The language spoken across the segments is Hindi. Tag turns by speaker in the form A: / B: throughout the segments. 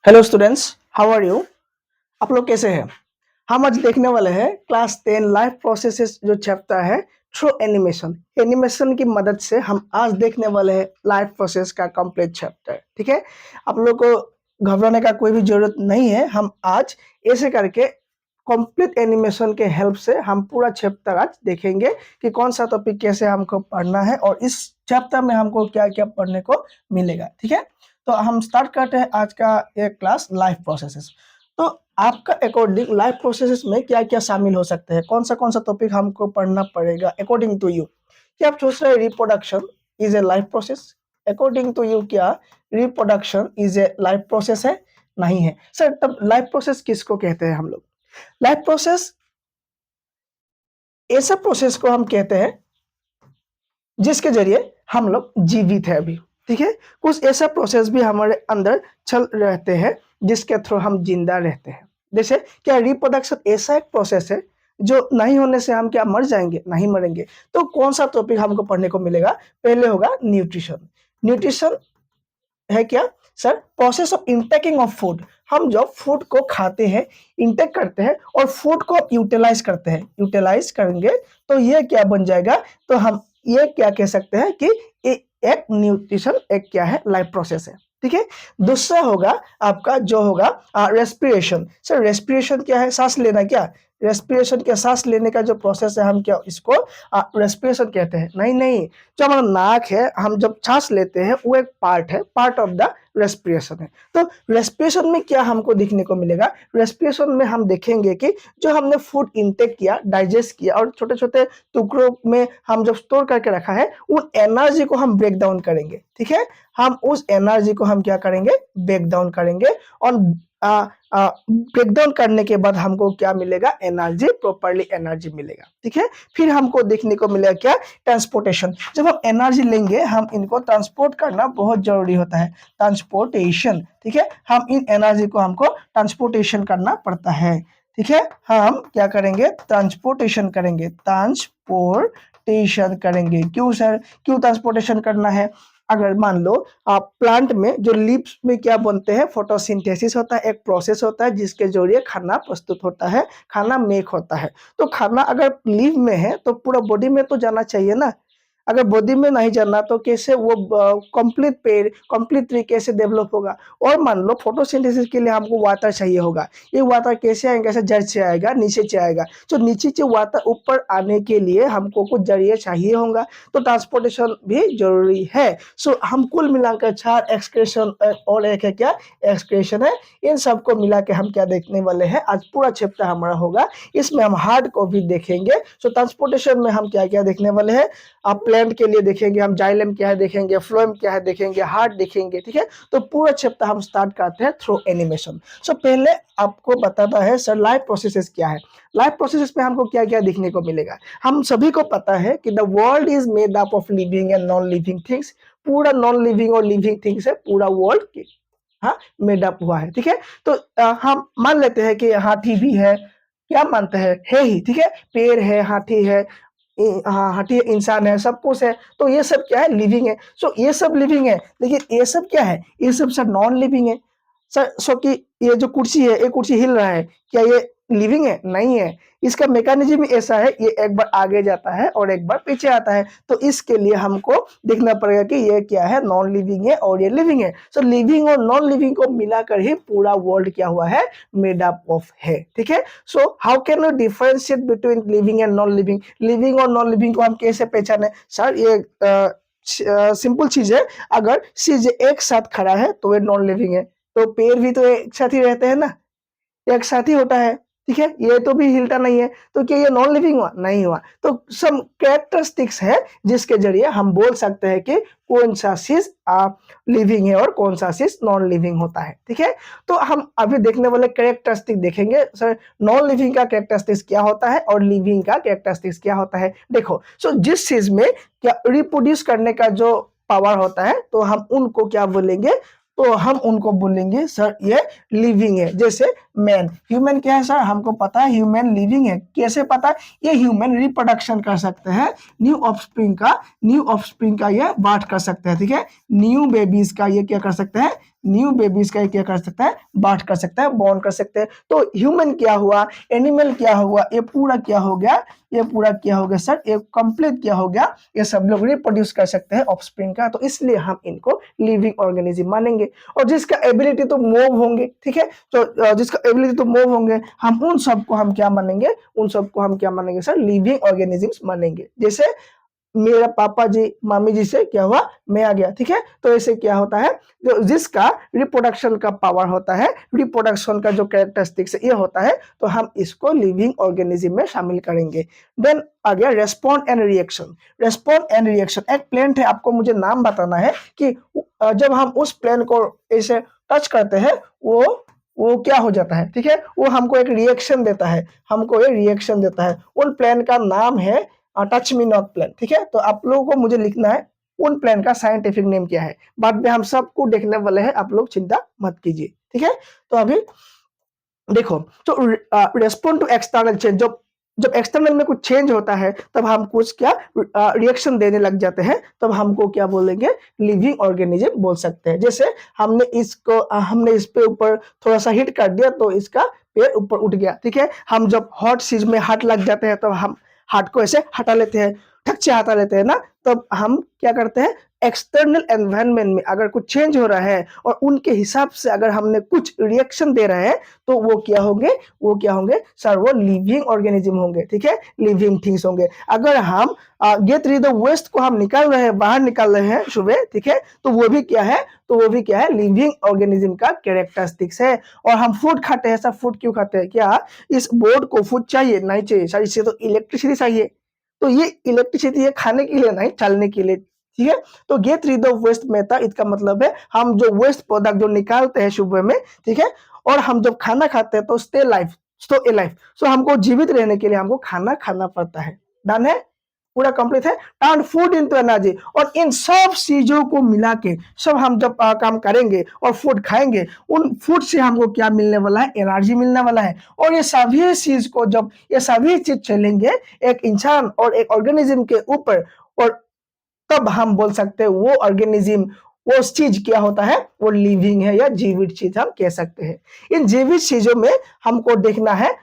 A: Hello students, how are you? आप लोग कैसे हैं? हम आज देखने वाले हैं क्लास 10 लाइफ प्रोसेसेस जो चैप्टर है थ्रू एनिमेशन। एनिमेशन की मदद से हम आज देखने वाले हैं लाइफ प्रोसेस का कंप्लीट चैप्टर। ठीक है, आप लोग को घबराने का कोई भी जरूरत नहीं है। हम आज ऐसे करके कंप्लीट एनिमेशन के हेल्प से हम पूरा चैप्टर आज देखेंगे कि कौन सा टॉपिक कैसे हमको पढ़ना है और इस चैप्टर में हमको क्या क्या पढ़ने को मिलेगा। ठीक है, तो हम स्टार्ट करते हैं आज का ये क्लास लाइफ प्रोसेसेस। तो आपका अकॉर्डिंग लाइफ प्रोसेसेस में क्या क्या शामिल हो सकते हैं, कौन सा टॉपिक हमको पढ़ना पड़ेगा अकॉर्डिंग टू यू? क्या आप सोच रहे हैं reproduction is a life process? According to you क्या reproduction is a life process है? नहीं है सर। तब लाइफ प्रोसेस किसको कहते हैं हम लोग? लाइफ प्रोसेस ऐसा प्रोसेस को हम कहते हैं जिसके जरिए हम लोग जीवित है अभी। ठीक है, कुछ ऐसा प्रोसेस भी हमारे अंदर चल रहते हैं जिसके थ्रू हम जिंदा रहते हैं। जैसे क्या रिप्रोडक्शन ऐसा एक प्रोसेस है जो नहीं होने से हम क्या मर जाएंगे? नहीं मरेंगे। तो कौन सा टॉपिक हमको पढ़ने को मिलेगा? पहले होगा न्यूट्रिशन। न्यूट्रिशन है क्या sir? Process of intaking of food. हम जब फूड को खाते हैं, इंटेक करते हैं और फूड को यूटिलाइज करते हैं, यूटिलाइज करेंगे तो ये क्या बन जाएगा? तो हम ये क्या कह सकते हैं कि एक न्यूट्रिशन एक क्या है? लाइफ प्रोसेस है। ठीक है, दूसरा होगा आपका जो होगा रेस्पिरेशन। सर रेस्पिरेशन क्या है? सांस लेना। क्या रेस्पिरेशन क्या सांस लेने का जो प्रोसेस है हम क्या इसको रेस्पिरेशन कहते हैं? नहीं नहीं, जो हमारा नाक है हम जब सांस लेते हैं वो एक पार्ट है, पार्ट ऑफ द रेस्पिरेशन है। तो रेस्पिरेशन में क्या हमको देखने को मिलेगा? रेस्पिरेशन में हम देखेंगे कि जो हमने फूड इंटेक किया, डाइजेस्ट किया और छोटे छोटे टुकड़ों में हम जब स्टोर करके रखा है उन एनर्जी को हम ब्रेक डाउन करेंगे। ठीक है, हम उस एनर्जी को हम क्या करेंगे? ब्रेक डाउन करेंगे और ब्रेक डाउन करने के बाद हमको क्या मिलेगा? एनर्जी, प्रॉपर्ली एनर्जी मिलेगा। ठीक है, फिर हमको देखने को मिलेगा क्या? ट्रांसपोर्टेशन। जब हम एनर्जी लेंगे हम इनको ट्रांसपोर्ट करना बहुत जरूरी होता है, ट्रांसपोर्टेशन। ठीक है, हम इन एनर्जी को हमको ट्रांसपोर्टेशन करना पड़ता है। ठीक है, हम क्या करेंगे? ट्रांसपोर्टेशन करेंगे, ट्रांसपोर्टेशन करेंगे। क्यों सर, क्यों ट्रांसपोर्टेशन करना है? अगर मान लो आप प्लांट में जो लीव्स में क्या बनते हैं? फोटोसिंथेसिस होता है, एक प्रोसेस होता है जिसके जरिए खाना प्रस्तुत होता है, खाना मेक होता है। तो खाना अगर लीव में है तो पूरा बॉडी में तो जाना चाहिए ना। अगर बॉडी में नहीं जाना तो कैसे वो कंप्लीट पेड़, कंप्लीट ट्री कैसे डेवलप होगा? और मान लो फोटोसिंथेसिस के लिए हमको वाटर चाहिए होगा। ये वाटर कैसे आएगा? कैसे? जड़ से आएगा, नीचे से आएगा। तो नीचे से वाटर ऊपर आने के लिए हमको कुछ जरिए चाहिए होगा, तो ट्रांसपोर्टेशन भी जरूरी है। सो हम कुल मिलाकर 4 एक्सक्रेशन और एक है क्या? एक्सक्रेशन है। इन सबको मिला के हम क्या देखने वाले हैं? आज पूरा चैप्टर हमारा होगा, इसमें हम हार्ड को भी देखेंगे। सो ट्रांसपोर्टेशन में हम क्या क्या देखने वाले हैं? आप प्लांट के लिए देखेंगे, हम जाइलम क्या है देखेंगे, फ्लोएम क्या है देखेंगे, हार्ट देखेंगे। ठीक है, तो पूरा चैप्टर हम स्टार्ट करते हैं थ्रू एनिमेशन। सो पहले आपको बताता है सर लाइफ प्रोसेसेस क्या है। लाइफ प्रोसेसेस में हमको क्या क्या देखने को मिलेगा? हम सभी को पता है कि the world is made up of living and non living things. पूरा नॉन लिविंग और लिविंग थिंग्स है, पूरा वर्ल्ड हाँ मेड अप हुआ है। ठीक है, तो हम मान लेते हैं कि हाथी भी है, क्या मानते हैं? है ही। ठीक है, पेड़ है, हाथी है, हाँ हाथी, इंसान है, सब कुछ है। तो ये सब क्या है? लिविंग है। सो ये सब लिविंग है, लेकिन ये सब क्या है? ये सब सर नॉन लिविंग है। सर सो कि ये जो कुर्सी है, ये कुर्सी हिल रहा है, क्या ये लिविंग है? नहीं है। इसका मैकेनिज्म ऐसा है, ये एक बार आगे जाता है और एक बार पीछे आता है। तो इसके लिए हमको देखना पड़ेगा कि ये क्या है? नॉन लिविंग है और ये लिविंग है। सो लिविंग और नॉन लिविंग को मिलाकर ही पूरा वर्ल्ड क्या हुआ है? मेड अप ऑफ है। ठीक है, so how can you differentiate between living and non living? Living और नॉन लिविंग को हम कैसे पहचाने? सर ये सिंपल चीज है, अगर चीज एक साथ खड़ा है तो ये नॉन लिविंग है। तो पेड़ भी तो एक साथ ही रहते हैं ना, एक साथ ही होता है। ठीक है, ये तो भी हिलता नहीं है, तो क्या ये नॉन लिविंग हुआ? नहीं हुआ। तो सम कैरेक्टरिस्टिक्स है जिसके जरिए हम बोल सकते हैं कि कौन सा चीज लिविंग है और कौन सा चीज नॉन लिविंग होता है। ठीक है, तो हम अभी देखने वाले कैरेक्टरिस्टिक देखेंगे सर, नॉन लिविंग का कैरेक्टरिस्टिक्स क्या होता है और लिविंग का कैरेक्टरिस्टिक्स क्या होता है। देखो, सो जिस चीज में क्या रिप्रोड्यूस करने का जो पावर होता है तो हम उनको क्या बोलेंगे? तो हम उनको बोलेंगे सर ये लिविंग है। जैसे मैन, ह्यूमन क्या है सर? हमको पता है ह्यूमन लिविंग है। कैसे पता है? ये ह्यूमन रिप्रोडक्शन कर सकते हैं, न्यू ऑफस्प्रिंग का ये बर्थ कर सकते हैं। ठीक है, न्यू बेबीज का ये क्या कर सकते हैं? न्यू बेबीज का क्या कर सकता है, बर्थ कर सकता है, बॉर्न कर सकते हैं। तो ह्यूमन क्या हुआ, एनिमल क्या हुआ, ये पूरा क्या हो गया, ये पूरा क्या हो गया सर, ये कंप्लीट क्या हो गया, ये सब लोग रिप्रोड्यूस कर सकते हैं ऑफस्प्रिंग का। तो इसलिए हम इनको लिविंग ऑर्गेनिज्म मानेंगे। और जिसका एबिलिटी तो मूव होंगे, ठीक है, तो जिसका एबिलिटी तो मूव होंगे, हम उन सबको हम क्या मानेंगे, उन सबको हम क्या मानेंगे सर, लिविंग ऑर्गेनिजम्स मानेंगे। जैसे मेरा पापा जी मामी जी से क्या हुआ, मैं आ गया, ठीक है। तो ऐसे क्या होता है, जो जिसका रिप्रोडक्शन का पावर होता है, रिप्रोडक्शन का जो कैरेक्टरिस्टिक्स ये होता है, तो हम इसको लिविंग ऑर्गेनिज्म में शामिल करेंगे। देन आ गया respond and reaction. Respond and reaction एक प्लांट है, आपको मुझे नाम बताना है कि जब हम उस प्लांट को ऐसे टच करते हैं, वो क्या हो जाता है, ठीक है, वो हमको एक रिएक्शन देता है, हमको ये रिएक्शन देता है। उन प्लांट का नाम है टच मी नॉट प्लान, ठीक है। तो आप लोगों को मुझे लिखना है उन प्लान का साइंटिफिक नेम क्या है, बाद में हम सबको देखने वाले हैं, आप लोग चिंता मत कीजिए, ठीक है। तो अभी देखो, तो रेस्पॉन्ड टू एक्सटर्नल चेंज, जब जब एक्सटर्नल में कुछ चेंज होता है तब हम कुछ क्या रिएक्शन देने लग जाते हैं, तब हमको क्या बोलेंगे, लिविंग ऑर्गेनिज्म बोल सकते हैं। जैसे हमने इस पे ऊपर थोड़ा सा हिट कर दिया तो इसका पेड़ ऊपर उठ गया, ठीक है। हम जब हॉट चीज में हाथ लग जाते हैं तो हम हाथ को ऐसे हटा लेते हैं, ठक से हटा लेते हैं ना, तब हम क्या करते हैं, एक्सटर्नल एनवायरनमेंट में अगर कुछ चेंज हो रहा है और उनके हिसाब से अगर हमने कुछ रिएक्शन दे रहे हैं, तो वो क्या होंगे, वो क्या होंगे सर, वो लिविंग ऑर्गेनिज्म होंगे, ठीक है, लिविंग थिंग्स होंगे। अगर हम गेट रीड द वेस्ट को हम निकाल रहे हैं, बाहर निकाल रहे हैं सुबह, ठीक है, तो वो भी क्या है, तो वो भी क्या है, लिविंग ऑर्गेनिज्म का कैरेक्टरिस्टिक्स है। और हम फूड खाते हैं सर, फूड क्यों खाते हैं, क्या इस बोर्ड को फूड चाहिए, नहीं चाहिए सर, इससे तो इलेक्ट्रिसिटी चाहिए, तो ये इलेक्ट्रिसिटी है खाने के लिए नहीं, चलने के लिए, ठीक है। तो get rid of waste method, इसका मतलब है हम जो वेस्ट प्रोडक्ट जो निकालते हैं सुबह में, ठीक है, और हम जब खाना खाते हैं तो स्टे लाइफ, स्टो ए लाइफ, सो हमको जीवित रहने के लिए हमको खाना खाना पड़ता है। डन है, पूरा कंप्लीट है। टर्न फूड इनटू एनर्जी, और इन सब चीजों को मिला के सब हम जब काम करेंगे और फूड खाएंगे, उन फूड से हमको क्या मिलने वाला है, एनर्जी मिलने वाला है। और ये सभी चीज को जब ये सभी चीज चलेंगे एक इंसान और एक ऑर्गेनिज्म के ऊपर, और तब हम बोल सकते हैं वो ऑर्गेनिज्म, वो चीज क्या होता है, वो लिविंग है या जीवित चीज हम कह सकते हैं। इन जीवित चीजों में हमको देखना है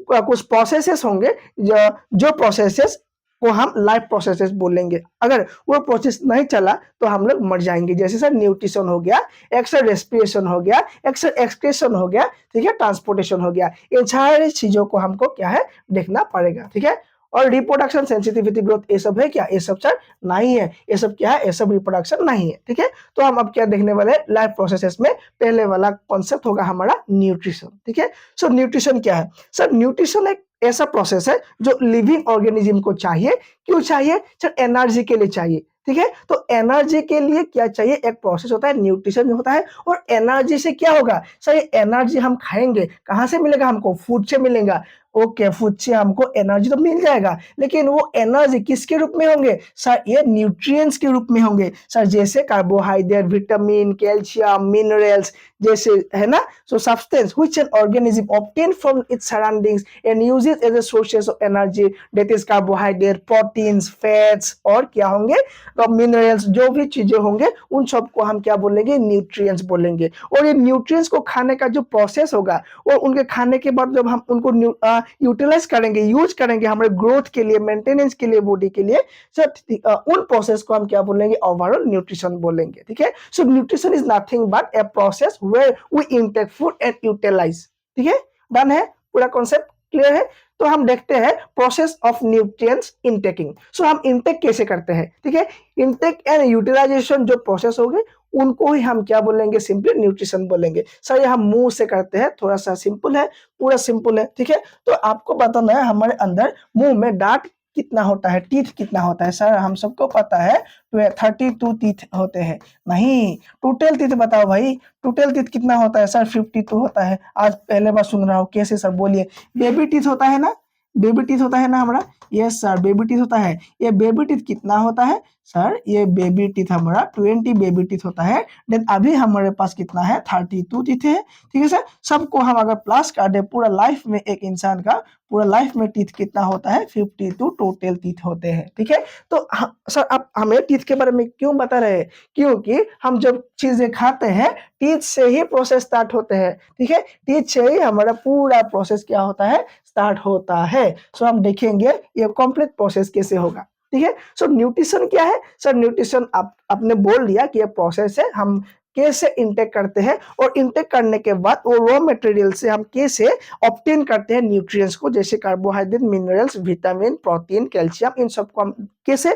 A: कुछ प्रोसेसेस होंगे, जो प्रोसेसेस को हम लाइफ प्रोसेसेस बोलेंगे। अगर वो प्रोसेस नहीं चला तो हम लोग मर जाएंगे। जैसे सर न्यूट्रिशन हो गया, एक्सर रेस्पिरेशन हो गया, एक्सर एक्सक्रेशन हो गया, ठीक है, ट्रांसपोर्टेशन हो गया, इन सारी चीजों को हमको क्या है, देखना पड़ेगा, ठीक है। और रिप्रोडक्शन, सेंसिटिविटी, ग्रोथ, ये सब है क्या, ये सब सर नहीं है, ये सब क्या है, ये सब रिप्रोडक्शन नहीं है, ठीक है। तो हम अब क्या देखने वाले हैं, लाइफ प्रोसेसेस में पहले वाला कॉन्सेप्ट होगा हमारा न्यूट्रिशन, ठीक है। सो न्यूट्रिशन क्या है सर, न्यूट्रिशन एक ऐसा प्रोसेस है जो लिविंग ऑर्गेनिज्म को चाहिए। क्यों चाहिए सर, एनर्जी के लिए चाहिए, ठीक है। तो एनर्जी के लिए क्या चाहिए, एक प्रोसेस होता है, न्यूट्रिशन होता है। और एनर्जी से क्या होगा सर, ये एनर्जी हम खाएंगे, कहां से मिलेगा हमको, फूड से मिलेगा। ओके, फूड से हमको एनर्जी तो मिल जाएगा, लेकिन वो एनर्जी किसके रूप में होंगे सर, ये न्यूट्रिएंट्स के रूप में होंगे सर, जैसे कार्बोहाइड्रेट, विटामिन, कैल्शियम, मिनरल्स, जैसे है ना। So substance which an organism obtain from its surroundings and uses as a sources of energy, that is carbohydrate, proteins, fats, और क्या होंगे, तो मिनरल्स, जो भी चीजें होंगे उन सबको हम क्या बोलेंगे, न्यूट्रिएंट्स बोलेंगे। और ये न्यूट्रिएंट्स को खाने का जो प्रोसेस होगा, और उनके खाने के बाद जब हम उनको यूटिलाइज करेंगे, यूज करेंगे हमारे ग्रोथ के लिए, मेंटेनेंस के लिए, बॉडी के लिए, उन प्रोसेस को हम क्या बोलेंगे, ओवरऑल न्यूट्रिशन बोलेंगे, ठीक है। So nutrition is nothing but a process where we intake food and utilise, ठीक है। डन है, पूरा कॉन्सेप्ट क्लियर है। तो हम देखते हैं प्रोसेस ऑफ न्यूट्रिएंट्स इनटेकिंग। सो हम इनटेक कैसे करते हैं, ठीक है। इनटेक एंड यूटिलाइजेशन जो प्रोसेस होंगे उनको ही हम क्या बोलेंगे, सिंपली न्यूट्रिशन बोलेंगे। सर ये हम मुंह से करते हैं, थोड़ा सा सिंपल है, पूरा सिंपल है, ठीक है। तो आपको बताना है हमारे अंदर मुंह में दांत कितना होता है, टीथ कितना होता है। सर हम सबको पता है 32 टीथ होते हैं, नहीं, टोटल टीथ बताओ भाई, टोटल टीथ कितना होता है सर, 52 होता है। आज पहले बार सुन रहा हूँ, कैसे सर, बोलिए। बेबी टीथ होता है ना, बेबी टीथ होता है ना हमारा, यस सर बेबी टीथ होता है। ये बेबी टीथ कितना होता है सर, ये बेबी टीथ हमारा 20 बेबी टीथ होता है। देन अभी हमारे पास कितना है 32 टीथ है, ठीक है सर। सबको हम अगर प्लस कर दे पूरा लाइफ में, एक इंसान का पूरा लाइफ में टीथ कितना होता है 52 टोटल टीथ होते हैं, ठीक है। तो सर आप हमें टीथ के बारे में क्यों बता रहे हैं, क्योंकि हम जब चीजें खाते हैं टीथ से ही प्रोसेस स्टार्ट होते हैं, ठीक है। टीथ से ही हमारा पूरा प्रोसेस क्या होता है, स्टार्ट होता है। सो हम देखेंगे ये कंप्लीट प्रोसेस कैसे होगा, ठीक है। सो न्यूट्रिशन क्या है सर, न्यूट्रिशन आपने बोल दिया कि ये प्रोसेस है, हम कैसे इंटेक करते हैं और इंटेक करने के बाद वो रॉ मटेरियल से हम कैसे ऑब्टेन करते हैं न्यूट्रिएंट्स को, जैसे carbohydrate, minerals, vitamin, protein, calcium, इन सबको हम कैसे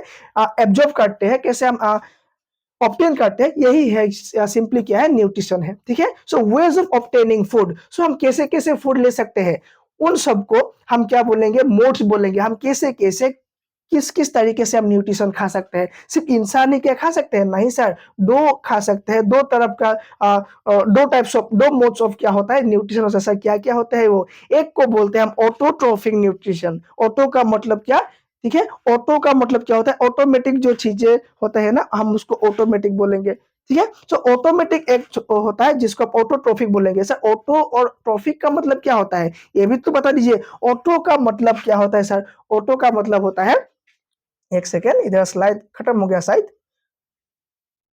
A: एब्जॉर्ब करते हैं, कैसे हम ऑब्टेन करते हैं, यही है सिंपली क्या है, न्यूट्रिशन है, ठीक है। सो वेज ऑफ ऑब्टेनिंग फूड, सो हम कैसे कैसे फूड ले सकते हैं, उन सबको हम क्या बोलेंगे, मोड्स बोलेंगे। हम कैसे कैसे किस किस तरीके से हम न्यूट्रिशन खा सकते हैं। सिर्फ इंसान ही क्या खा सकते हैं, नहीं सर, दो खा सकते हैं, दो तरफ का दो टाइप्स ऑफ, दो मोड्स ऑफ क्या होता है न्यूट्रिशन हो सकता है। क्या क्या होता है वो, एक को बोलते हैं हम ऑटोट्रोफिक न्यूट्रिशन। ऑटो का मतलब क्या, ठीक है, ऑटो का मतलब क्या होता है, ऑटोमेटिक जो चीजें होता है ना, हम उसको ऑटोमेटिक बोलेंगे, ठीक है। तो ऑटोमेटिक एक होता है जिसको आप ऑटोट्रोफिक बोलेंगे। सर ऑटो और ट्रोफिक का मतलब क्या होता है, ये भी तो बता दीजिए। ऑटो का मतलब क्या होता है सर, ऑटो का मतलब होता है, एक सेकेंड, इधर स्लाइड खत्म हो गया शायद,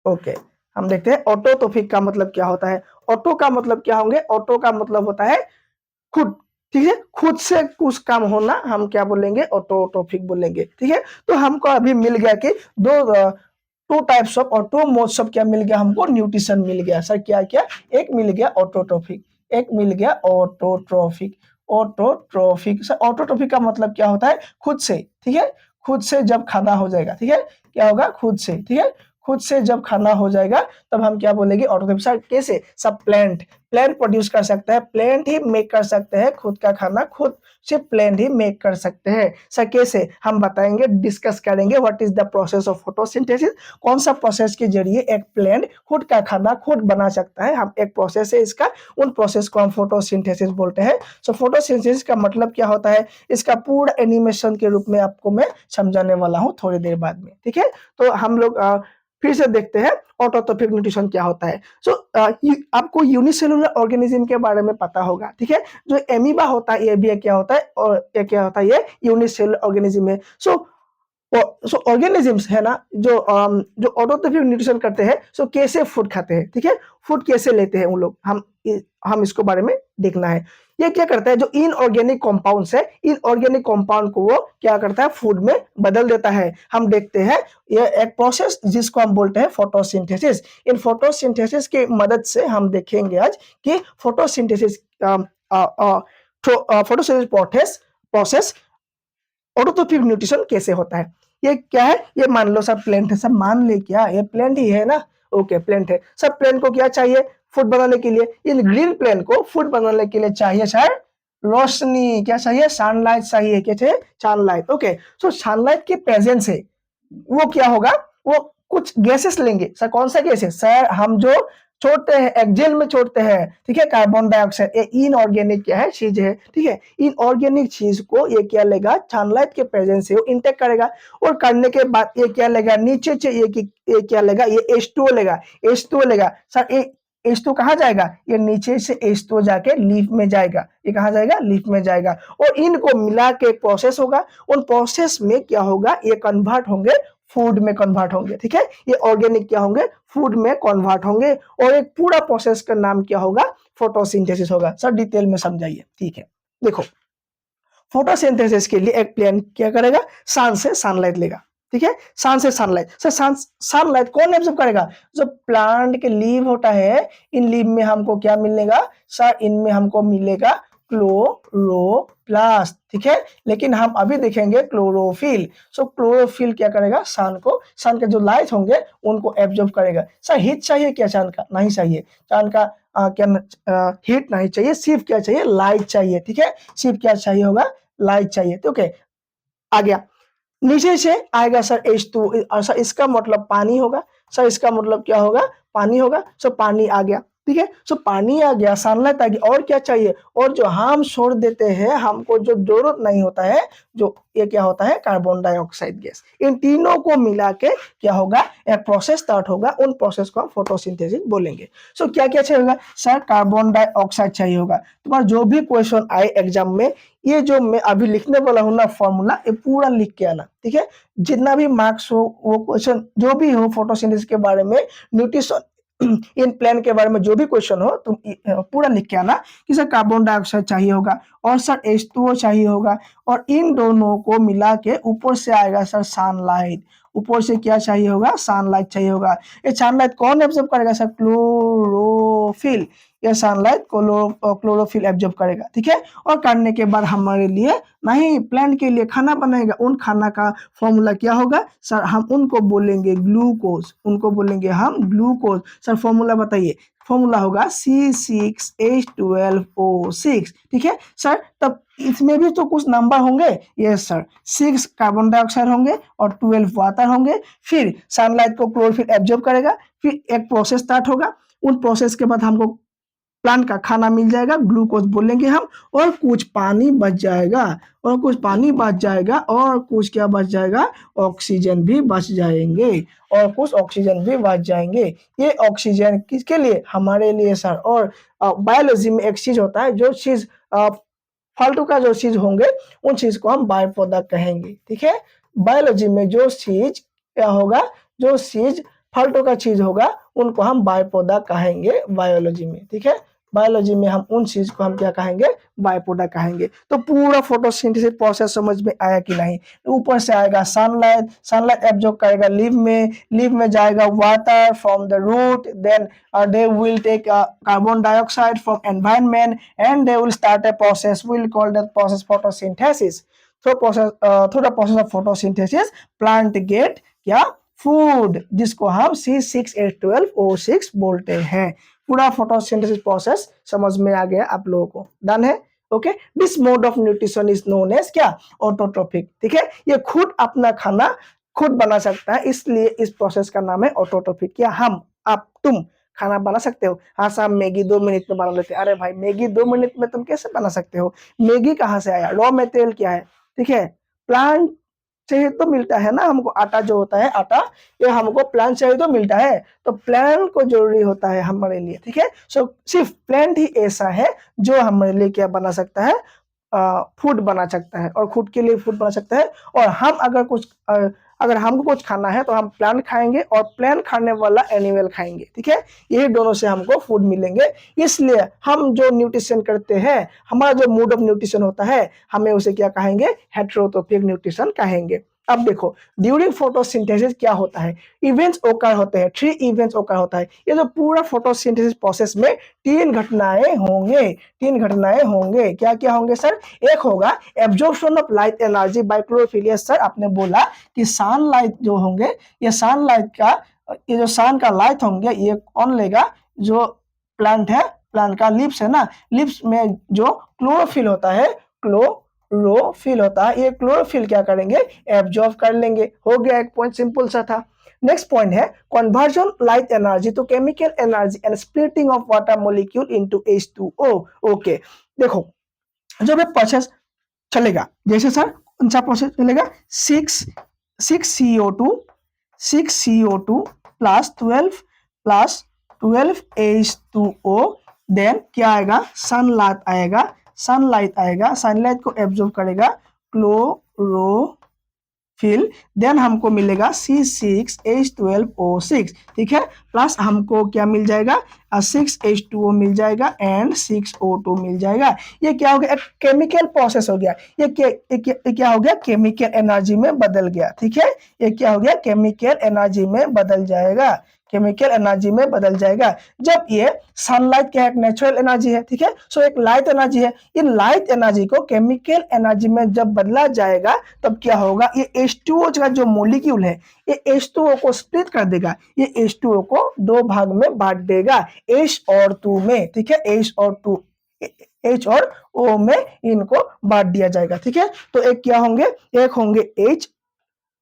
A: ओके। हम देखते हैं ऑटोट्रोफिक का मतलब क्या होता है। ऑटो का मतलब क्या होंगे, ऑटो का मतलब होता है खुद, ठीक है, खुद से कुछ काम होना, हम क्या बोलेंगे, ऑटोट्रोफिक बोलेंगे, ठीक है। तो हमको अभी मिल गया कि two types of auto modes of क्या मिल गया हमको, न्यूट्रिशन मिल गया सर। क्या क्या, एक मिल गया ऑटोट्रोफिक, एक मिल गया ऑटोट्रोफिक। ऑटोट्रोफिक सर, ऑटोट्रोफिक का मतलब क्या होता है, खुद से, ठीक है, खुद से जब खाना हो जाएगा, ठीक है, क्या होगा, खुद से, ठीक है, खुद से जब खाना हो जाएगा तब हम क्या बोलेंगे, ऑटोट्रोफिक। सर कैसे, सब प्लांट प्लांट प्रोड्यूस कर सकता है, प्लांट ही मेक कर सकते हैं खुद का खाना, खुद से प्लांट ही मेक कर सकते हैं। सर कैसे, हम बताएंगे, डिस्कस करेंगे what is the process of photosynthesis, कौन सा प्रोसेस के जरिए एक प्लांट खुद का खाना खुद बना सकता है। हम एक प्रोसेस है इसका, उन प्रोसेस को हम फोटोसिंथेसिस बोलते हैं। सो फोटोसिंथेसिस का मतलब क्या होता है, इसका पूरा एनिमेशन के रूप में आपको मैं समझाने वाला हूँ थोड़ी देर बाद में, ठीक है। तो हम लोग फिर से देखते हैं ऑटोट्रोफिक न्यूट्रिशन क्या होता है। सो आपको यूनिसेलुलर ऑर्गेनिज्म के बारे में पता होगा, ठीक है। जो एमीबा होता है ये भी क्या होता है, और ये क्या होता है, ये यूनिसेलुलर ऑर्गेनिज्म है। सो ऑर्गेनिजम्स है ना, जो ऑटोट्रोफिक न्यूट्रिशन करते हैं, सो कैसे फूड खाते हैं, ठीक है, फूड कैसे लेते हैं उन लोग, हम इसको बारे में देखना है। ये क्या करता है, जो इनऑर्गेनिक कंपाउंड्स है, इनऑर्गेनिक कंपाउंड को वो क्या करता है, फूड में बदल देता है। हम देखते हैं ये एक प्रोसेस जिसको हम बोलते हैं फोटोसिंथेसिस। इन फोटोसिंथेसिस की मदद से हम देखेंगे आज कि photosynthesis photosynthesis process autotrophic nutrition कैसे होता है। ये क्या है, ये मान लो सब प्लेंट है, सब मान ले, क्या ये प्लेंट ही है ना, ओके प्लेंट है। सब प्लेंट को क्या चाहिए, फूड बनाने के लिए, इन ग्रीन प्लेंट को फूड बनाने के लिए चाहिए सर रोशनी, क्या चाहिए, सनलाइट चाहिए, क्या चाहिए, सनलाइट, ओके। सो सनलाइट के प्रेजेंस से वो क्या होगा, वो कुछ गैसेस लेंगे। सर कौन सा गैस है सर, हम जो छोड़ते हैं एक्जेल में छोड़ते हैं, ठीक है, कार्बन डाइऑक्साइड, ये इनऑर्गेनिक क्या है, चीज है, ठीक है। इनऑर्गेनिक चीज को ये क्या लेगा, सनलाइट के प्रेजेंस से वो इंटेक करेगा, और करने के बाद ये क्या लेगा, नीचे से ये क्या लेगा, ये H2O लेगा, H2O लेगा। सर ये H2O कहाँ जाएगा, ये नीचे से H2O जाके लीफ में जाएगा, ये कहाँ जाएगा, लीफ में जाएगा, और इनको मिला के एक प्रोसेस होगा। उन प्रोसेस में क्या होगा, ये कन्वर्ट होंगे, फूड में कन्वर्ट होंगे, ठीक है। ये ऑर्गेनिक क्या होंगे, फूड में कन्वर्ट होंगे, और एक पूरा प्रोसेस का नाम क्या होगा, फोटोसिंथेसिस होगा। सर डिटेल में समझाइए, ठीक है। देखो फोटोसिंथेसिस के लिए एक प्लांट क्या करेगा, सन से सनलाइट लेगा, ठीक है, सन से सनलाइट। सर सनलाइट कौन एब्जॉर्ब करेगा, जो प्लांट के लीव होता है, इन लीव में हमको क्या मिलेगा सर, इनमें हमको मिलेगा क्लोरोप्लास्ट, ठीक है। लेकिन हम अभी देखेंगे क्लोरोफिल। सो क्लोरोफिल क्या करेगा, सन को, सन के जो लाइट होंगे उनको एब्जॉर्ब करेगा। सर हीट चाहिए क्या सन का, नहीं चाहिए, सन का क्या हीट नहीं चाहिए, सिर्फ क्या चाहिए, लाइट चाहिए, ठीक है, सिर्फ क्या चाहिए होगा, लाइट चाहिए, तो ओके। आ गया, नीचे से आएगा सर H2, और सर इसका मतलब पानी होगा, सर इसका मतलब क्या होगा, पानी होगा। सो पानी आ गया, ठीक है। सो पानी आ गया, सनलाइट आ गया, और क्या चाहिए, और जो हम छोड़ देते हैं, हमको जो जरूरत नहीं होता है, जो ये क्या होता है, कार्बन डाइऑक्साइड गैस। इन तीनों को मिला के क्या होगा, एक प्रोसेस स्टार्ट होगा, उन प्रोसेस को हम फोटोसिंथेसिस बोलेंगे। सो क्या क्या चाहिए होगा सर, कार्बन डाइऑक्साइड चाहिए होगा। तुम्हारा जो भी क्वेश्चन आए एग्जाम में, ये जो मैं अभी लिखने वाला हूँ ना फॉर्मूला, ये पूरा लिख के आना, ठीक है। जितना भी मार्क्स हो, वो क्वेश्चन जो भी हो फोटोसिंथेसिस के बारे में, न्यूट्रिशन इन प्लान के बारे में जो भी क्वेश्चन हो, तुम पूरा लिख के आना कि सर कार्बन डाइऑक्साइड चाहिए होगा और सर H2O चाहिए होगा, और इन दोनों को मिला के ऊपर से आएगा सर सनलाइट। ऊपर से क्या चाहिए होगा, सनलाइट चाहिए होगा। ये सनलाइट कौन एब्जॉर्ब करेगा सर, क्लोरोफिल। ये सनलाइट क्लोरोफिल एब्जॉर्ब करेगा, ठीक है। और करने के बाद हमारे लिए नहीं, प्लांट के लिए खाना बनाएगा। उन खाना का फॉर्मूला क्या होगा सर, हम उनको बोलेंगे ग्लूकोज, उनको बोलेंगे हम ग्लूकोज। सर फॉर्मूला बताइए, फॉर्मूला होगा C6H12O6, ठीक है सर। तब इसमें भी तो कुछ नंबर होंगे, यस सर, 6 कार्बन डाइऑक्साइड होंगे और 12 वाटर होंगे। फिर सनलाइट को क्लोरोफिल एब्जॉर्ब करेगा, फिर एक प्रोसेस स्टार्ट होगा। उन प्रोसेस के बाद हमको प्लांट का खाना मिल जाएगा, ग्लूकोज बोलेंगे हम, और कुछ पानी बच जाएगा, और कुछ पानी बच जाएगा, और कुछ क्या बच जाएगा, ऑक्सीजन भी बच जाएंगे, और कुछ ऑक्सीजन भी बच जाएंगे। ये ऑक्सीजन किसके लिए, हमारे लिए सर। और बायोलॉजी में एक चीज होता है, जो चीज फालतू का जो चीज होंगे, उन चीज को हम बाय प्रोडक्ट कहेंगे, ठीक है। बायोलॉजी में जो चीज क्या होगा, जो चीज फालतू का चीज होगा, उनको हम बाय प्रोडक्ट कहेंगे बायोलॉजी में, ठीक है। बायोलॉजी में हम उन चीज को हम क्या कहेंगे, बाय प्रोडक्ट कहेंगे। तो पूरा फोटोसिंथेसिस प्रोसेस समझ में आया कि नहीं। ऊपर से आएगा सनलाइट, सनलाइट एब्जॉर्ब करेगा लीफ में जाएगा water from the root, then they will take carbon dioxide from environment and they will start a process, we will call that process photosynthesis. Through the process of photosynthesis plant get क्या, फूड, जिसको हम C6H12O6 बोलते हैं। पूरा फोटोसिंथेसिस प्रोसेस समझ में आ गया आप लोगों को, डन है। Okay, this mode of nutrition is known as क्या, ऑटोट्रोफिक, ठीक है। ये खुद अपना खाना खुद बना सकता है, इसलिए इस प्रोसेस का नाम है ऑटोट्रोफिक। क्या हम, आप, तुम खाना बना सकते हो, हाँ साहब मैगी 2 मिनट में बना लेते हैं। अरे भाई मैगी 2 मिनट में तुम कैसे बना सकते हो, मैगी कहाँ से आया, रॉ मटेरियल क्या है, ठीक है। प्लांट से तो मिलता है ना हमको, आटा जो होता है आटा, ये हमको प्लांट से ही तो मिलता है, तो प्लांट को जरूरी होता है हमारे लिए, ठीक है। सो सिर्फ प्लांट ही ऐसा है जो हमारे लिए क्या बना सकता है, फूड बना सकता है, और खुद के लिए फूड बना सकता है। और हम अगर हमको कुछ खाना है तो हम प्लांट खाएंगे, और प्लांट खाने वाला एनिमल खाएंगे, ठीक है। यही दोनों से हमको फूड मिलेंगे। इसलिए हम जो न्यूट्रिशन करते हैं, हमारा जो मोड ऑफ न्यूट्रिशन होता है, हमें उसे क्या कहेंगे, हेटेरोट्रोपिक न्यूट्रिशन कहेंगे। अब देखो ड्यूरिंग फोटोसिंथेसिस क्या होता है, इवेंट्स ओकर होते हैं, 3 इवेंट्स ओकर होता है। ये जो पूरा फोटोसिंथेसिस प्रोसेस में 3 घटनाएं होंगे, 3 घटनाएं होंगे। क्या क्या होंगे सर, एक होगा absorption of light energy by chlorophyll. Sir आपने बोला कि सनलाइट जो होंगे, ये सनलाइट का, ये जो सन का लाइट होंगे, ये कौन लेगा, जो प्लांट है, प्लांट का लिप्स है ना, लिप्स में जो क्लोरोफिल होता है, क्लोरोफिल होता है, ये क्लोरोफिल क्या करेंगे, एब्जॉर्ब कर लेंगे। हो गया, एक पॉइंट सिंपल सा था। नेक्स्ट पॉइंट है conversion light energy to chemical energy and splitting of water molecule into H2O। Okay, देखो जब ये प्रोसेस चलेगा, जैसे सर कौन सा प्रोसेस चलेगा, 6CO2 प्लस 12 H2O, देन क्या आएगा, सनलाइट आएगा, सनलाइट को एब्जॉर्ब करेगा क्लोरोफिल, देन हमको मिलेगा C6H12O6, ठीक है। प्लस हमको क्या मिल जाएगा, 6H2O मिल जाएगा एंड 6O2 मिल जाएगा। ये क्या हो गया, एक केमिकल प्रोसेस हो गया। ये क्या हो गया, केमिकल एनर्जी में बदल गया, ठीक है। ये क्या हो गया, केमिकल एनर्जी में बदल जाएगा, केमिकल एनर्जी में बदल जाएगा। जब ये सनलाइट क्या है, एक नेचुरल एनर्जी है, ठीक है। सो एक लाइट एनर्जी है, ये लाइट एनर्जी को केमिकल एनर्जी में जब बदला जाएगा, तब क्या होगा, ये H2O का जो मॉलिक्यूल है, ये H2O को स्प्लिट कर देगा, ये H2O को 2 भाग में बांट देगा, H और 2 में, ठीक है। H और O में इनको बांट दिया जाएगा, ठीक है। तो एक क्या होंगे, एक होंगे H,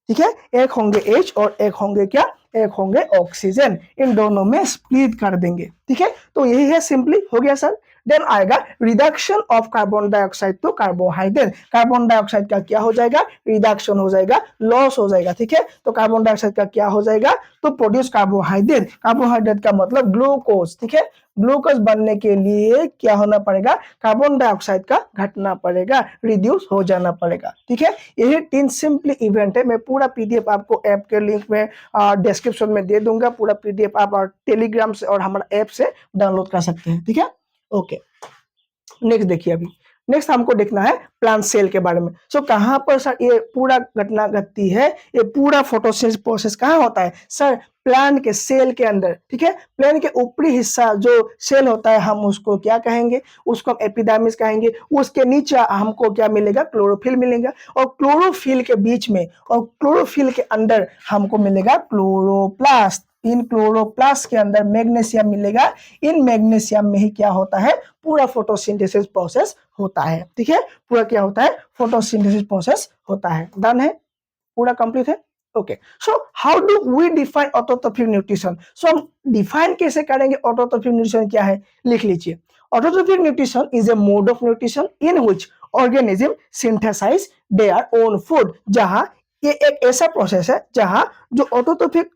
A: ठीक है, एक होंगे H और एक होंगे क्या, एक होंगे ऑक्सीजन, इन दोनों में स्प्लिट कर देंगे, ठीक ठीक है, तो यही है, सिंपली हो गया सर। देन आएगा reduction of carbon dioxide to carbohydrate. Carbon dioxide का क्या हो जाएगा, रिडक्शन हो जाएगा, लॉस हो जाएगा, ठीक है। तो कार्बन डाइऑक्साइड का क्या हो जाएगा, तो प्रोड्यूस कार्बोहाइड्रेट। कार्बोहाइड्रेट का मतलब ग्लूकोज, ठीक है। ग्लूकोज बनने के लिए क्या होना पड़ेगा, कार्बन डाइऑक्साइड का घटना पड़ेगा, रिड्यूस हो जाना पड़ेगा, ठीक है। यही 3 सिंपली इवेंट है। मैं पूरा पीडीएफ आपको ऐप के लिंक में डिस्क्रिप्शन में दे दूंगा। पूरा पीडीएफ आप टेलीग्राम से और हमारा ऐप से डाउनलोड कर सकते हैं, ठीक है। ओके, नेक्स्ट देखिए। अभी नेक्स्ट हमको देखना है प्लांट सेल के बारे में। सो कहां पर सर ये पूरा घटना घटती है, ये पूरा फोटोसिंथेसिस प्रोसेस कहां होता है सर, प्लांट के सेल के अंदर, ठीक है। प्लांट के ऊपरी हिस्सा जो सेल होता है हम उसको क्या कहेंगे, उसको हम एपिडर्मिस कहेंगे। उसके नीचे हमको क्या मिलेगा, क्लोरोफिल मिलेगा। और क्लोरोफिल के बीच में और क्लोरोफिल के अंदर हमको मिलेगा क्लोरोप्लास्ट। इन क्लोरोप्लास्ट के अंदर मैग्नीशियम मिलेगा। इन मैग्नीशियम में ही क्या होता है, पूरा फोटोसिंथेसिस प्रोसेस होता है, ठीक है। पूरा क्या होता है, फोटोसिंथेसिस प्रोसेस होता है। डन है, पूरा कंप्लीट है। Okay, so how do we define autotrophic nutrition. So हम डिफाइन कैसे करेंगे ऑटोट्रोफिक न्यूट्रिशन क्या है, लिख लीजिए। Autotrophic nutrition is a mode of nutrition in which organism synthesize their own food. जहां ये एक ऐसा प्रोसेस है जहां जो ऑटोट्रोफिक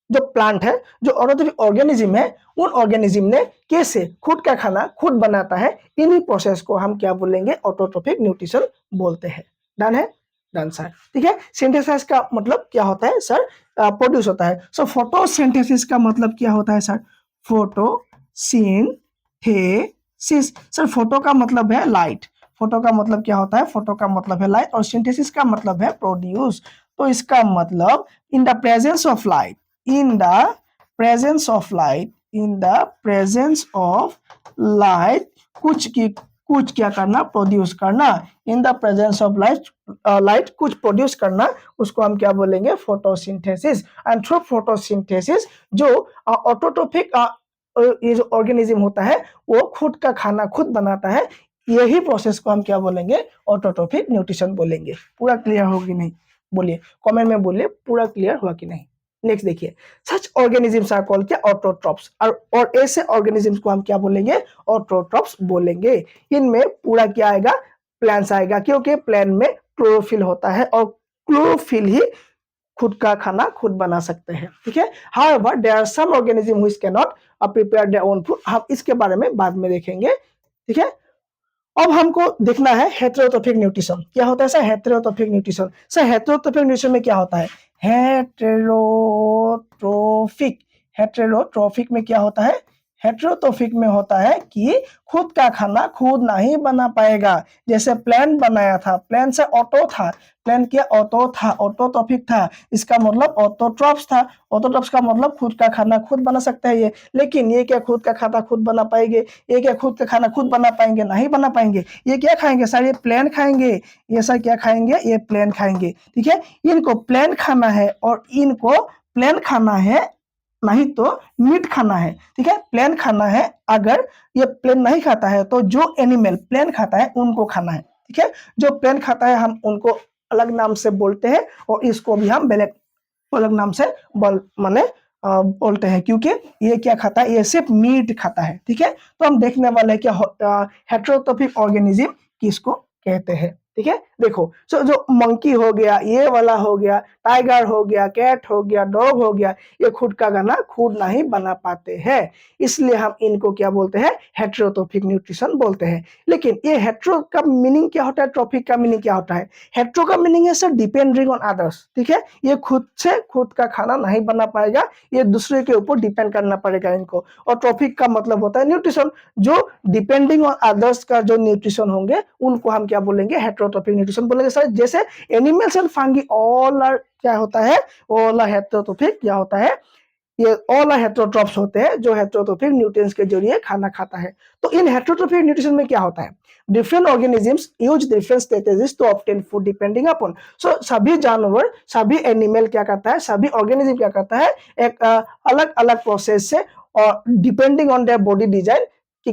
A: जो प्लांट है, जो ऑटोट्रोफिक ऑर्गेनिज्म है, उन ऑर्गेनिज्म ने कैसे खुद का खाना खुद बनाता है, इन्हीं प्रोसेस को हम क्या बोलेंगे, ऑटोट्रोफिक न्यूट्रिशन बोलते हैं। डन है, डन सर, ठीक है। सिंथेसिस का मतलब क्या होता है सर, प्रोड्यूस होता है। सो फोटोसिंथेसिस का मतलब क्या होता है सर, फोटोसिंथेसिस। सर फोटो का मतलब है लाइट, फोटो का मतलब क्या होता है, फोटो का मतलब है लाइट, और सिंथेसिस का मतलब है प्रोड्यूस। तो इसका मतलब in the presence of light, in the presence of light, in the presence of light, कुछ क्या करना, प्रोड्यूस करना। In the presence of light, light कुछ प्रोड्यूस करना, उसको हम क्या बोलेंगे, फोटोसिंथेसिस। एंड थ्रू फोटोसिंथेसिस जो ऑटोट्रोफिक ये जो ऑर्गेनिज्म होता है वो खुद का खाना खुद बनाता है, यही प्रोसेस को हम क्या बोलेंगे, ऑटोट्रोफिक न्यूट्रिशन बोलेंगे। पूरा क्लियर हो कि नहीं, बोलिए कमेंट में, बोलिए पूरा क्लियर हुआ कि नहीं। नेक्स्ट देखिए, सच ऑर्गेनिजम्स आर कॉल्ड क्या, ऑटोट्रॉप्स। और ऐसे ऑर्गेनिजम्स को हम क्या बोलेंगे, ऑटोट्रॉप्स बोलेंगे। इनमें पूरा क्या आएगा, प्लांट्स आएगा, क्योंकि प्लांट में क्लोरोफिल होता है और क्लोरोफिल ही खुद का खाना खुद बना सकते हैं, ठीक है। However there are some organism which can not prepare their own food. हम इसके बारे में बाद में देखेंगे, ठीक है। अब हमको देखना है हेटेरोट्रोफिक न्यूट्रिशन क्या होता है sir, heterotrophic nutrition. Sir heterotrophic nutrition में क्या होता है, हेटेरोट्रोफिक, हेटेरोट्रोफिक में क्या होता है, हेटेरोट्रोफिक में होता है कि खुद का खाना खुद नहीं बना पाएगा। जैसे प्लांट बनाया था, प्लांट से ऑटो था, प्लांट क्या ऑटो था, ऑटोट्रोफिक था, इसका मतलब ऑटोट्रॉप्स था। ऑटोट्रॉप्स का मतलब खुद का खाना खुद बना सकता है ये, लेकिन ये क्या खुद का खाना खुद बना पाएंगे, ये क्या खुद का खाना खुद बना पाएंगे, नहीं बना पाएंगे। ये क्या खाएंगे सर, ये प्लांट खाएंगे, ये सर क्या खाएंगे, ये प्लांट खाएंगे, ठीक है। इनको प्लांट खाना है और इनको प्लांट खाना है, नहीं तो मीट खाना है, ठीक है। प्लांट खाना है, अगर ये प्लांट नहीं खाता है तो जो एनिमल प्लांट खाता है उनको खाना है, ठीक है। जो प्लांट खाता है हम उनको अलग नाम से बोलते हैं और इसको भी हम अलग नाम से माने बोलते हैं, क्योंकि ये क्या खाता है, ये सिर्फ मीट खाता है, ठीक है। तो हम देखने वाले हैं कि हेटेरोट्रोफिक ऑर्गेनिज्म किसको कहते हैं, ठीक है। देखो जो मंकी हो गया, ये वाला हो गया, टाइगर हो गया, कैट हो गया, डॉग हो गया, ये खुद का खाना खुद नहीं बना पाते हैं, इसलिए हम इनको क्या बोलते हैं, हेटेरोट्रोफिक न्यूट्रिशन बोलते हैं। लेकिन ये हेटेरो का मीनिंग क्या होता है, ट्रोफिक का मीनिंग क्या होता है। हेटेरो का मीनिंग है सर डिपेंडिंग ऑन अदर्स, ठीक है। ये खुद से खुद का खाना नहीं बना पाएगा, ये दूसरे के ऊपर डिपेंड करना पड़ेगा इनको। और ट्रोफिक का मतलब होता है न्यूट्रिशन, जो डिपेंडिंग ऑन अदर्स का जो न्यूट्रिशन होंगे उनको हम क्या बोलेंगे, हेटेरोट्रोफिक न्यूट्रिशन बोलेंगे सर। जैसे animals and fungi all are क्या होता है, ऑल आर हेटेरोट्रोफिक, क्या होता है, ये ऑल आर हेटेरोट्रॉप्स होते हैं जो हेटेरोट्रोफिक न्यूट्रिएंट्स के जरिए खाना खाता है। तो इन हेटेरोट्रोफिक न्यूट्रिशन में क्या होता है, different organisms use different strategies to obtain food depending upon. So सभी जानवर, सभी एनिमल क्या करता है, सभी ऑर्गेनिज्म क्या करता है, एक अलग अलग प्रोसेस से और depending on their body design कि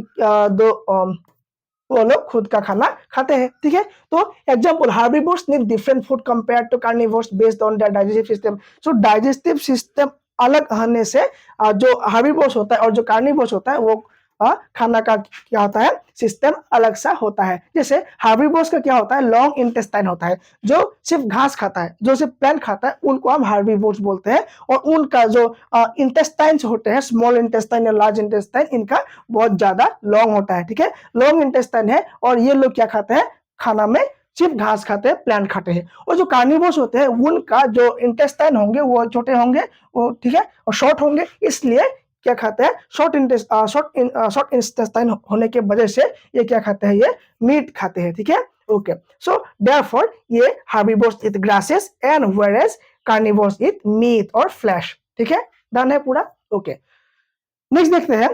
A: वो लोग खुद का खाना खाते हैं, ठीक है। तो example, herbivores need different food compared to carnivores based on their digestive system. So digestive system अलग होने से जो हार्बीवोर्स होता है और जो कार्निवोर्स होता है वो खाना का क्या होता है सिस्टम अलग सा होता है। जैसे हार्बीवोर्स का क्या होता है लॉन्ग इंटेस्टाइन होता है, जो सिर्फ घास खाता है, जो सिर्फ प्लांट खाता है, उनको हम हार्बीवोर्स बोलते हैं। और उनका जो इंटेस्टाइन्स होते हैं, स्मॉल इंटेस्टाइन या लार्ज इंटेस्टाइन, इनका बहुत ज्यादा लॉन्ग होता है। ठीक है, लॉन्ग इंटेस्टाइन है और ये लोग क्या खाते हैं खाना में सिर्फ घास खाते हैं, प्लांट खाते हैं। और जो कार्निवोर्स होते हैं उनका जो इंटेस्टाइन होंगे वो छोटे होंगे, वो ठीक है और शॉर्ट होंगे, इसलिए क्या खाते हैं शॉर्ट इंटेस्टाइन होने के वजह से ये क्या खाते हैं, ये मीट खाते हैं। ठीक है, ओके, सो देयरफॉर ये herbivores eat grasses and whereas carnivores eat meat और फ्लैश। ठीक है, डन है पूरा, ओके। नेक्स्ट देखते हैं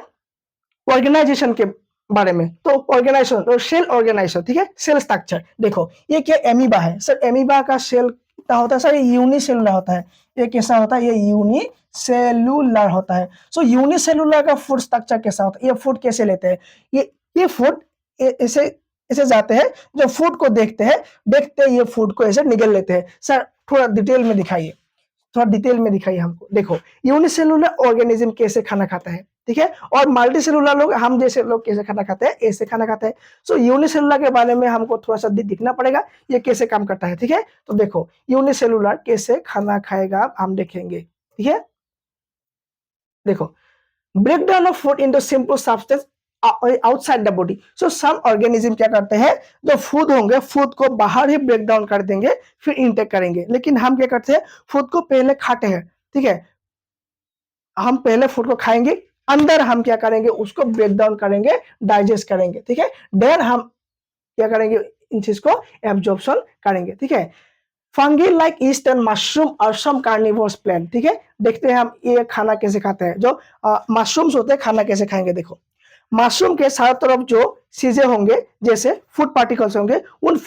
A: ऑर्गेनाइजेशन के बारे में। तो ऑर्गेनाइजेशन और सेल ऑर्गेनाइजेशन, ठीक है, सेल स्ट्रक्चर देखो, ये क्या एमीबा है सर, एमीबा का सेल क्या होता है सर, ये यूनिसेलुलर होता है। ये कैसा होता है, ये यूनिसेलुलर होता है। सो यूनिसेलुलर का फूड स्ट्रक्चर कैसा होता है, ये फूड कैसे लेते हैं, ये फूड ऐसे ऐसे जाते हैं, जो फूड को देखते हैं ये फूड को ऐसे निगल लेते हैं। सर थोड़ा डिटेल में दिखाइए, थोड़ा डिटेल में दिखाइए हमको। देखो यूनिसेलुलर ऑर्गेनिज्म कैसे खाना खाता है, ठीक है, और मल्टीसेलुलर लोग, हम जैसे लोग कैसे खाना खाते हैं, ऐसे खाना खाते हैं। सो यूनिसेलुलर के बारे में हमको थोड़ा सा दिखना पड़ेगा, ये कैसे काम करता है। ठीक है, तो देखो यूनिसेलुलर कैसे खाना खाएगा हम देखेंगे। ठीक है, देखो breakdown of food into simple substance outside the body. So some organism क्या करते हैं, जो फूड होंगे फूड को बाहर ही ब्रेक डाउन कर देंगे फिर इंटेक करेंगे, लेकिन हम क्या करते हैं फूड को पहले खाते हैं। ठीक है, हम पहले फूड को खाएंगे, अंदर हम क्या करेंगे उसको ब्रेक डाउन करेंगे, डाइजेस्ट करेंगे। ठीक है, देन हम क्या करेंगे इन चीज को एब्जॉर्प्शन करेंगे। ठीक है, fungi like east and mushroom और सम कार्निवोरस प्लांट। ठीक है, देखते हैं हम ये खाना कैसे खाते हैं, जो मशरूम्स होते हैं खाना कैसे खाएंगे। देखो मशरूम के चारों तरफ जो चीजें होंगे जैसे फूड पार्टिकल्स होंगे, उन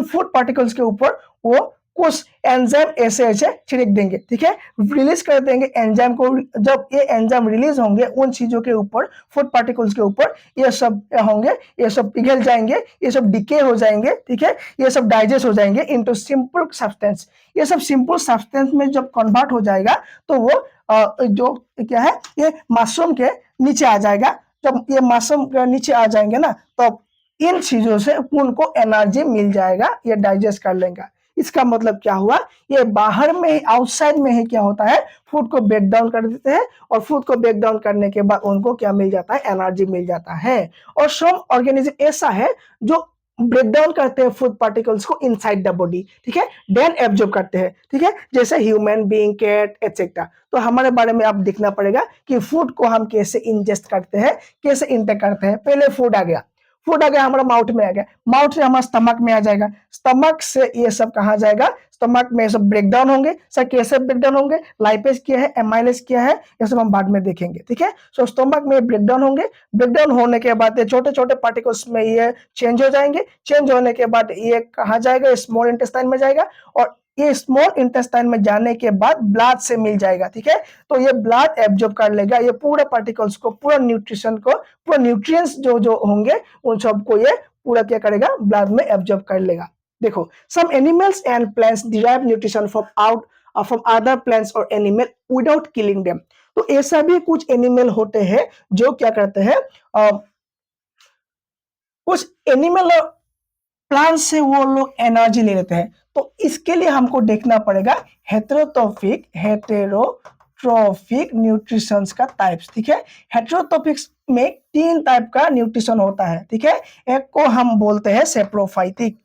A: फूड पार्टिकल्स के ऊपर वो कुछ एंजाइम ऐसे ऐसे छिड़क देंगे। ठीक है, रिलीज कर देंगे एंजाइम को। जब ये एंजाइम रिलीज होंगे उन चीजों के ऊपर, फूड पार्टिकल्स के ऊपर, ये सब होंगे, ये सब पिघल जाएंगे, ये सब डिके हो जाएंगे। ठीक है, ये सब डाइजेस्ट हो जाएंगे इनटू सिंपल सब्सटेंस। ये सब सिंपल सब्सटेंस में जब कन्वर्ट हो जाएगा तो वो जो क्या है ये मशरूम के नीचे आ जाएगा। जब ये मशरूम के नीचे आ जाएंगे ना तो इन चीजों से उनको एनर्जी मिल जाएगा, ये डाइजेस्ट कर लेंगे। इसका मतलब क्या हुआ, ये बाहर में ही आउटसाइड में ही क्या होता है फूड को ब्रेक डाउन कर देते हैं, और फूड को ब्रेक डाउन करने के बाद उनको क्या मिल जाता है, एनर्जी मिल जाता है। और सम ऑर्गेनिज्म ऐसा है जो ब्रेक डाउन करते हैं फूड पार्टिकल्स को इनसाइड द बॉडी। ठीक है, देन एब्जॉर्ब करते हैं। ठीक है, जैसे ह्यूमन बीइंग, कैट एटसेट्रा। तो हमारे बारे में आप देखना पड़ेगा कि फूड को हम कैसे इंजेस्ट करते हैं, कैसे इंटेक करते हैं। पहले फूड आ गया हमारा माउथ में आ गया, माउथ से हमारा स्टमक में आ जाएगा, स्टमक से ये सब कहाँ जाएगा, स्टमक में सब ब्रेक डाउन होंगे। सर कैसे ब्रेक डाउन होंगे, लाइपेज क्या है, एमाइलेज क्या है, ये सब हम बाद में देखेंगे। ठीक है, सो स्टमक में ब्रेक डाउन होंगे, ब्रेक डाउन होने के बाद छोटे छोटे पार्टिकल्स में ये चेंज हो जाएंगे, चेंज होने के बाद ये कहाँ जाएगा, स्मॉल इंटेस्टाइन में जाएगा, और ये स्मॉल इंटेस्टाइन में जाने के बाद ब्लड से मिल जाएगा। ठीक है, तो ये ब्लड एब्जॉर्ब कर लेगा ये पूरे पार्टिकल्स को, पूरा न्यूट्रिशन को, पूरा न्यूट्रिएंट्स जो जो होंगे उन सबको ये पूरा क्या करेगा, ब्लड में एब्जॉर्ब कर लेगा। देखो some animals and plants derive nutrition from other plants और एनिमल विदाउट किलिंग देम। तो ऐसा भी कुछ एनिमल होते हैं जो क्या करते हैं, कुछ एनिमल और प्लांट से वो लोग एनर्जी ले लेते हैं। तो इसके लिए हमको देखना पड़ेगा हेटेरोट्रॉफिक न्यूट्रिशंस का टाइप्स। ठीक है, हेटेरोट्रॉफिक्स में 3 टाइप का न्यूट्रिशन होता है। ठीक है, एक को हम बोलते हैं सेप्रोफाइटिक।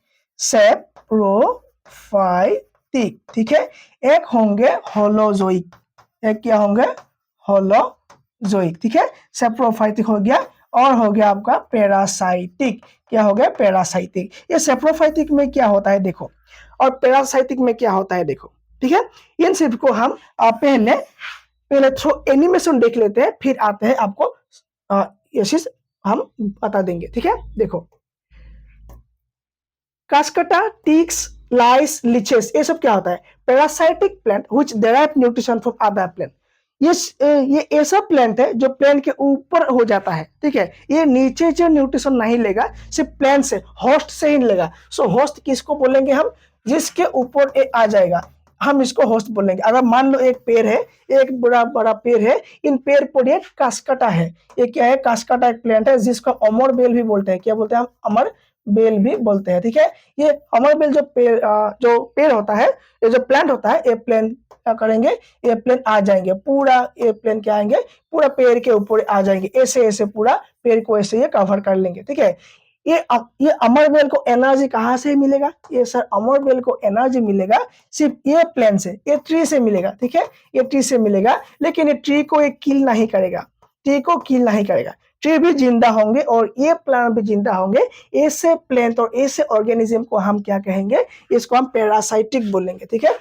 A: ठीक है, एक होंगे होलोजोइक, एक क्या होंगे होलोजोइक। ठीक है, सेप्रोफाइटिक हो गया, और हो गया आपका पैरासाइटिक। क्या हो गया, पैरासाइटिक। ये सेप्रोफाइटिक में क्या होता है देखो, और पैरासाइटिक में क्या होता है देखो। ठीक है, इन सब को हम पहले थ्रू एनिमेशन देख लेते हैं, फिर आते हैं आपको ये चीज हम बता देंगे। ठीक है, देखो कास्कटा, टिक्स, लाइस, लीचेस, ये सब क्या होता है, parasitic plant which derive nutrition from other plant. ये ऐसा प्लांट है जो प्लांट के ऊपर हो जाता है। ठीक है, ये नीचे जो न्यूट्रिशन नहीं लेगा, सिर्फ प्लांट से, होस्ट से ही लेगा। सो होस्ट किसको बोलेंगे हम, जिसके ऊपर ये आ जाएगा। हम इसको होस्ट बोलेंगे। अगर मान लो एक पेड़ है, एक बड़ा बड़ा पेड़ है, इन पेड़ पर ये कास्काटा है। ये क्या है? कास्काटा एक प्लांट है जिसको अमर बेल भी बोलते हैं। क्या बोलते हैं हम? अमर बेल भी बोलते हैं। ठीक है, ये अमर बेल जो पेड़ होता है, ये जो प्लांट होता है, ये प्लांट क्या करेंगे? ये प्लेन आ जाएंगे, पूरा ये प्लेन क्या आएंगे? पूरा पेड़ के ऊपर आ जाएंगे, ऐसे ऐसे पूरा पेड़ को ऐसे ये कवर कर लेंगे। ठीक है, ये अमर बेल को एनर्जी कहाँ से मिलेगा? ये सर अमर बेल को एनर्जी मिलेगा सिर्फ ये प्लेन से, ये ट्री से मिलेगा। ठीक है, ये ट्री से मिलेगा, लेकिन ये ट्री को ये किल नहीं करेगा, ट्री को किल नहीं करेगा। ट्री भी जिंदा होंगे और ये प्लांट भी जिंदा होंगे। ऐसे प्लांट और ऐसे ऑर्गेनिज्म को हम क्या कहेंगे? इसको हम पैरासाइटिक बोलेंगे। ठीक है,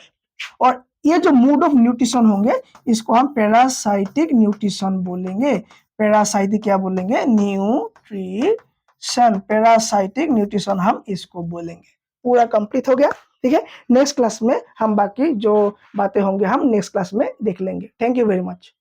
A: और ये जो मोड ऑफ न्यूट्रिशन होंगे, इसको हम पैरासाइटिक न्यूट्रिशन बोलेंगे। पैरासाइटिक क्या बोलेंगे? न्यूट्रिशन, पैरासाइटिक न्यूट्रिशन हम इसको बोलेंगे। पूरा कंप्लीट हो गया। ठीक है, नेक्स्ट क्लास में हम बाकी जो बातें होंगे हम नेक्स्ट क्लास में देख लेंगे। Thank you very much.